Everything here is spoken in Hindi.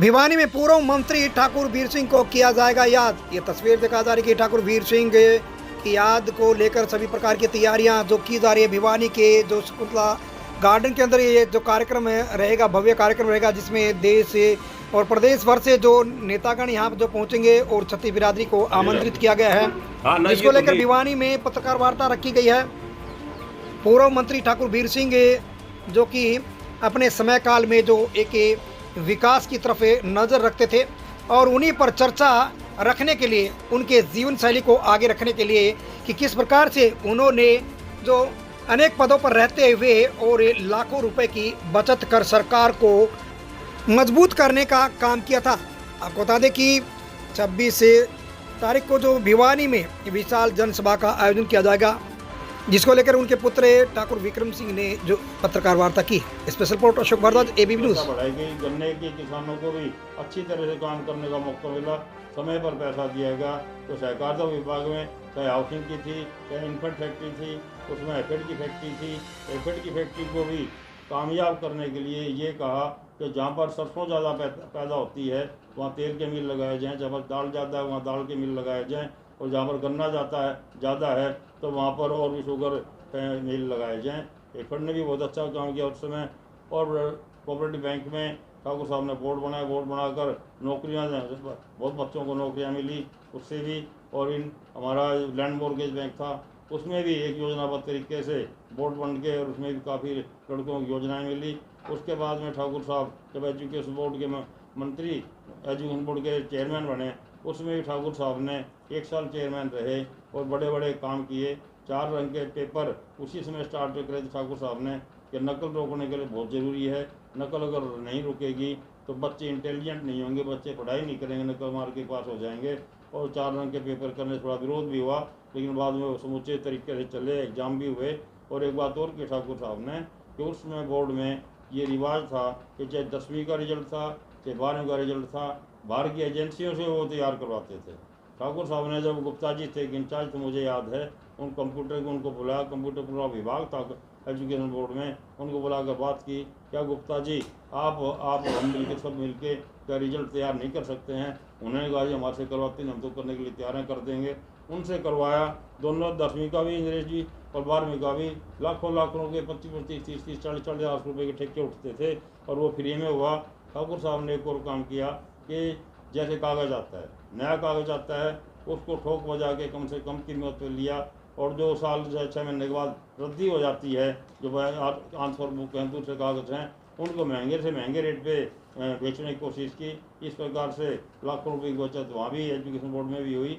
भिवानी में पूर्व मंत्री ठाकुर वीर सिंह को किया जाएगा याद। ये तस्वीर दिखा जा रही है कि ठाकुर वीर सिंह की याद को लेकर सभी प्रकार की तैयारियां जो की जा रही है। भिवानी के जो शकुंतला गार्डन के अंदर ये जो कार्यक्रम रहेगा, भव्य कार्यक्रम रहेगा, जिसमें देश और प्रदेश भर से जो नेतागण यहाँ जो पहुंचेंगे और छत्तीस बिरादरी को आमंत्रित किया गया है, जिसको लेकर भिवानी में पत्रकार वार्ता रखी गई है। पूर्व मंत्री ठाकुर वीर सिंह जो कि अपने समय काल में जो एक विकास की तरफ नज़र रखते थे और उन्हीं पर चर्चा रखने के लिए, उनके जीवन शैली को आगे रखने के लिए कि किस प्रकार से उन्होंने जो अनेक पदों पर रहते हुए और लाखों रुपए की बचत कर सरकार को मजबूत करने का काम किया था। आपको बता दें कि 26 तारीख को जो भिवानी में विशाल जनसभा का आयोजन किया जाएगा, जिसको लेकर उनके पुत्र ठाकुर विक्रम सिंह ने जो पत्रकार वार्ता की। Special report Ashok Bhardwaj, ABP news. बढ़ाई गई, गन्ने के किसानों को भी अच्छी तरह से काम करने का मौका मिला, समय पर पैसा दिया गया। तो सहकारिता विभाग में चाहे हाउसिंग की थी, चाहे इन्फेड फैक्ट्री थी, उसमें एफेड की फैक्ट्री थी। एफेड की फैक्ट्री को भी कामयाब करने के लिए ये कहा कि जहाँ पर सरसों ज़्यादा पैदा होती है वहाँ तेल के मिल लगाए जाएँ, जहाँ पर दाल ज़्यादा है वहाँ दाल के मिल लगाए जाएँ, और जहाँ पर गन्ना ज़्यादा है तो वहाँ पर और भी शुगर मिल लगाए जाएँ। एफेड ने भी बहुत अच्छा काम किया उस समय। और कोऑपरेटिव बैंक में ठाकुर साहब ने बोर्ड बनाए, बोर्ड बनाकर नौकरियाँ, बहुत बच्चों को नौकरियाँ मिली उससे भी। और इन हमारा लैंड मॉर्गेज बैंक था, उसमें भी एक योजनाबद्ध तरीके से बोर्ड बन के और उसमें भी काफ़ी लड़कों की योजनाएँ मिली। उसके बाद में ठाकुर साहब जब एजुकेशन बोर्ड के मंत्री, एजुकेशन बोर्ड के चेयरमैन बने, उसमें भी ठाकुर साहब ने 1 साल चेयरमैन रहे और बड़े बड़े काम किए। 4 रंग के पेपर उसी समय स्टार्ट करे थे ठाकुर साहब ने कि नकल रोकने के लिए बहुत ज़रूरी है। नकल अगर नहीं रुकेगी तो बच्चे इंटेलिजेंट नहीं होंगे, बच्चे पढ़ाई नहीं करेंगे, नकल मार के पास हो जाएंगे। और 4 रंग के पेपर करने से थोड़ा विरोध भी हुआ, लेकिन बाद में वो समूचे तरीके से चले, एग्ज़ाम भी हुए। और एक बात और की ठाकुर साहब ने कि उसमें बोर्ड में ये रिवाज था कि चाहे 10वीं का रिजल्ट था, चाहे 12वीं का रिजल्ट था, बाहर की एजेंसियों से वो तैयार करवाते थे। ठाकुर साहब ने जब गुप्ता जी थे इंचार्ज, तो मुझे याद है उन कंप्यूटर को उनको बुलाया, कंप्यूटर पूरा विभाग था एजुकेशन बोर्ड में, उनको बुलाकर बात की, क्या गुप्ता जी आप हम मिलकर सब मिलके क्या रिजल्ट तैयार नहीं कर सकते हैं? उन्होंने कहा जी हमारे से करवाते हैं, हम तो करने के लिए तैयार कर देंगे। उनसे करवाया, दोनों 10वीं का भी अंग्रेज जी और 12वीं का भी। लाखों के 25-25, 30-30, 40-40 हज़ार रुपये के ठेके उठते थे और वो फ्री में हुआ। ठाकुर साहब ने एक और काम किया कि जैसे कागज़ आता है, नया कागज़ आता है, उसको ठोक बजा के कम से कम कीमत पे लिया, और जो साल 6 महीने के बाद रद्दी हो जाती है, जो आंसर बुक हैं, दूसरे कागज़ हैं, उनको महंगे से महंगे रेट पे बेचने की कोशिश की। इस प्रकार से लाखों रुपए की बचत वहाँ भी एजुकेशन बोर्ड में भी हुई